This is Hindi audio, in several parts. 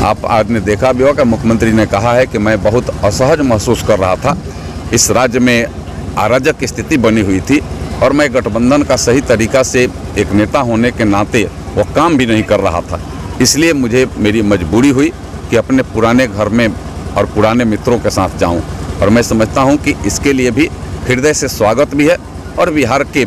आप आपने देखा भी होगा, मुख्यमंत्री ने कहा है कि मैं बहुत असहज महसूस कर रहा था। इस राज्य में अराजक स्थिति बनी हुई थी और मैं गठबंधन का सही तरीका से एक नेता होने के नाते वो काम भी नहीं कर रहा था। इसलिए मुझे मेरी मजबूरी हुई कि अपने पुराने घर में और पुराने मित्रों के साथ जाऊं। और मैं समझता हूं कि इसके लिए भी हृदय से स्वागत भी है और बिहार के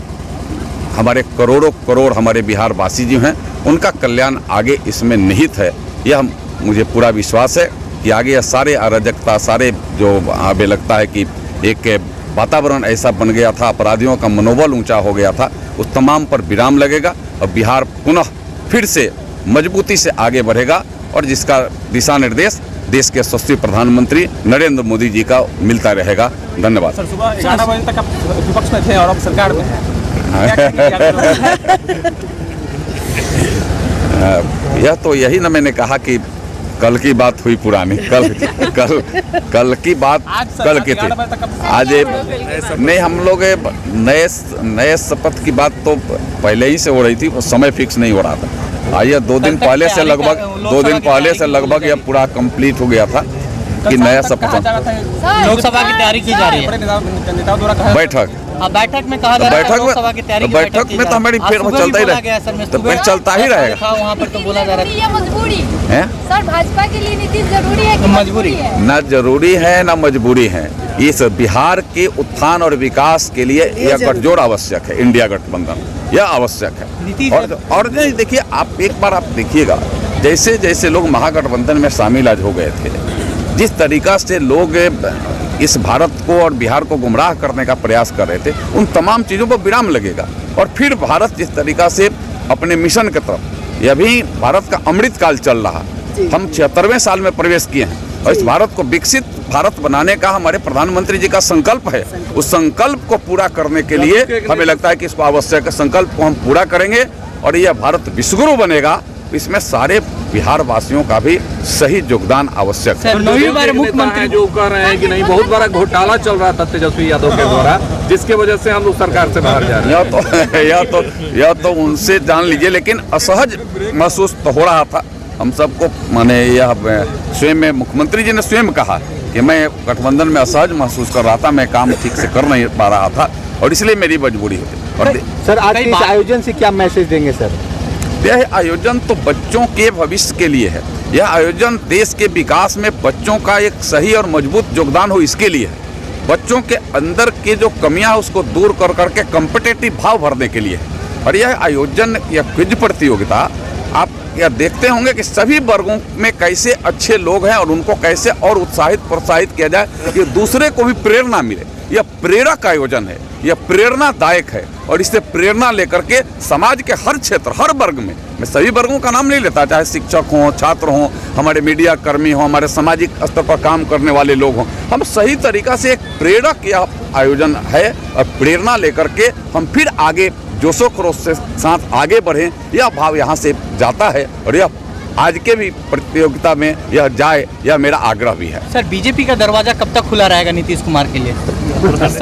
हमारे करोड़ों करोड़ हमारे बिहार वासी जो हैं उनका कल्याण आगे इसमें निहित है। यह मुझे पूरा विश्वास है कि आगे यह सारे अराजकता, सारे जो हमें लगता है कि एक वातावरण ऐसा बन गया था, अपराधियों का मनोबल ऊंचा हो गया था, उस तमाम पर विराम लगेगा और बिहार पुनः फिर से मजबूती से आगे बढ़ेगा और जिसका दिशा निर्देश देश के यशस्वी प्रधानमंत्री नरेंद्र मोदी जी का मिलता रहेगा। धन्यवाद। सर, सुबह 11 बजे तक आप विपक्ष में थे और अब सरकार में हैं। यह तो यही ना मैंने कहा कि कल की बात हुई पुरानी, कल की बात कल की थी। आज नहीं, हम लोग नए शपथ की बात तो पहले ही से हो रही थी, समय फिक्स नहीं हो रहा था। आइए 2 दिन पहले से लगभग यह पूरा कंप्लीट हो गया था कि नया शपथ। लोकसभा की तैयारी की जा रही है। बैठक में कहा जा रहा है लोकसभा की तैयारी बैठक में तो हमारी फिर चलता ही रहेगा, तो फिर चलता ही रहेगा। वहाँ पर तो बोला जा रहा है ये मजबूरी है सर, भाजपा के लिए नीतीश जरूरी है कि मजबूरी है? न जरूरी है न मजबूरी है। इस बिहार के उत्थान और विकास के लिए यह गठजोड़ आवश्यक है। इंडिया गठबंधन यह आवश्यक है। और नहीं, देखिए आप एक बार आप देखिएगा, जैसे जैसे लोग महागठबंधन में शामिल आज हो गए थे, जिस तरीका से लोग इस भारत को और बिहार को गुमराह करने का प्रयास कर रहे थे, उन तमाम चीज़ों पर विराम लगेगा और फिर भारत जिस तरीका से अपने मिशन की तरफ, यह भी भारत का अमृत काल चल रहा। हम 76वें साल में प्रवेश किए हैं और इस भारत को विकसित भारत बनाने का हमारे प्रधानमंत्री जी का संकल्प है। उस संकल्प को पूरा करने के लिए हमें लगता है कि इसको आवश्यक संकल्प को हम पूरा करेंगे और यह भारत विश्वगुरु बनेगा। इसमें सारे बिहार वासियों का भी सही योगदान आवश्यक है। मुख्यमंत्री जो कह रहे हैं कि नहीं, बहुत बड़ा घोटाला चल रहा था तेजस्वी यादव के द्वारा, जिसके वजह से हम लोग सरकार से बाहर जा रहे हैं। यह तो उनसे जान लीजिए, लेकिन असहज महसूस तो हो रहा था हम सबको। माने यह स्वयं मुख्यमंत्री जी ने स्वयं कहा कि मैं गठबंधन में असहज महसूस कर रहा था, मैं काम ठीक से कर नहीं पा रहा था और इसलिए मेरी मजबूरी होती। और सर, आज के इस आयोजन से क्या मैसेज देंगे सर? यह आयोजन तो बच्चों के भविष्य के लिए है। यह आयोजन देश के विकास में बच्चों का एक सही और मजबूत योगदान हो, इसके लिए है। बच्चों के अंदर के जो कमियां उसको दूर कर करके कॉम्पिटिटिव भाव भरने के लिए है। और यह आयोजन, यह क्विज प्रतियोगिता, आप यह देखते होंगे कि सभी वर्गों में कैसे अच्छे लोग हैं और उनको कैसे और उत्साहित प्रोत्साहित किया जाए कि दूसरे को भी प्रेरणा मिले। यह प्रेरक आयोजन है, यह प्रेरणादायक है और इससे प्रेरणा लेकर के समाज के हर क्षेत्र, हर वर्ग में, मैं सभी वर्गों का नाम नहीं लेता, चाहे शिक्षक हों, छात्र हों, हमारे मीडिया कर्मी हों, हमारे सामाजिक स्तर पर काम करने वाले लोग हों, हम सही तरीका से एक प्रेरक यह आयोजन है और प्रेरणा लेकर के हम फिर आगे जोशो खरोश से साथ आगे बढ़ें, यह भाव यहाँ से जाता है और यह आज के भी प्रतियोगिता में यह जाए, यह मेरा आग्रह भी है। सर, बीजेपी का दरवाजा कब तक खुला रहेगा नीतीश कुमार के लिए?